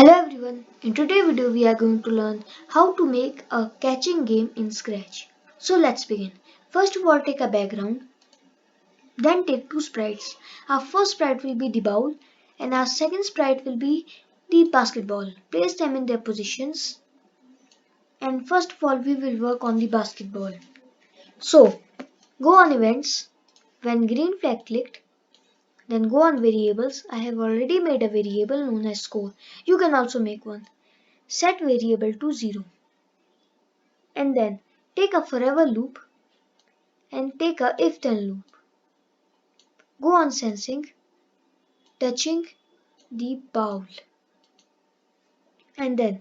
Hello everyone, in today's video we are going to learn how to make a catching game in Scratch. So let's begin. First of all take a background, then take two sprites. Our first sprite will be the bowl and our second sprite will be the basketball. Place them in their positions and first of all we will work on the basketball. So go on events, when green flag clicked, then go on variables. I have already made a variable known as score. You can also make one. Set variable to 0 and then take a forever loop and take a if then loop. Go on sensing, touching the bowl and then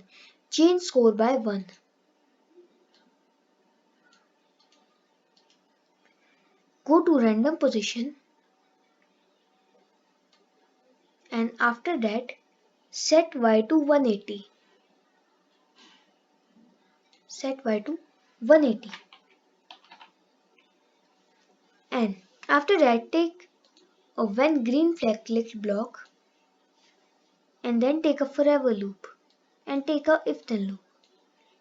change score by 1. Go to random position and after that set y to 180. Set y to 180 and after that take a when green flag clicked block and then take a forever loop and take a if then loop.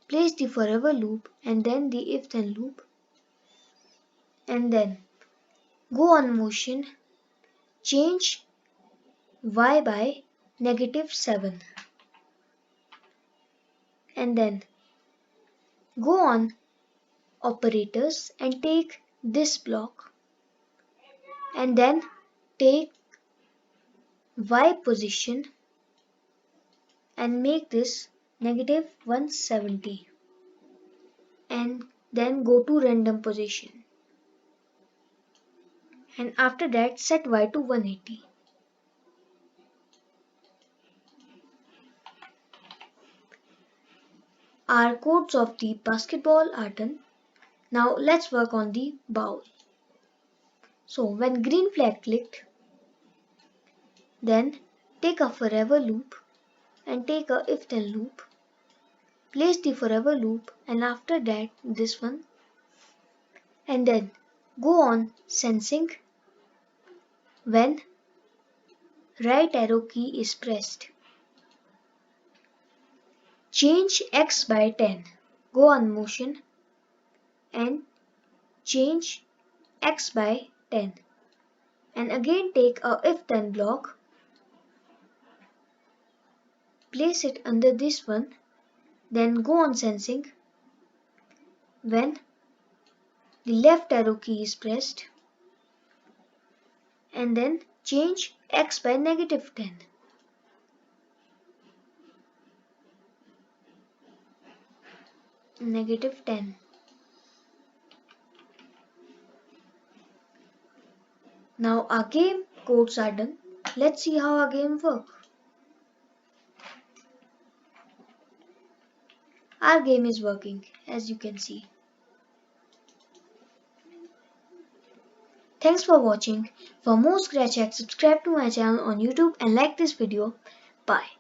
Place the forever loop and then the if then loop and then go on motion, change y by -7 and then go on operators and take this block and then take y position and make this -170 and then go to random position and after that set y to 180. Our codes of the basketball are done. Now let's work on the bowl. So when green flag clicked, then take a forever loop and take a if then loop. Place the forever loop and after that this one and then go on sensing when right arrow key is pressed. Change x by 10. Go on motion and change x by 10 and again take a if then block. Place it under this one, then go on sensing when the left arrow key is pressed and then change x by -10. -10. Now our game codes are done. Let's see how our game works. Our game is working as you can see. Thanks for watching. For more Scratch hacks, subscribe to my channel on YouTube and like this video. Bye.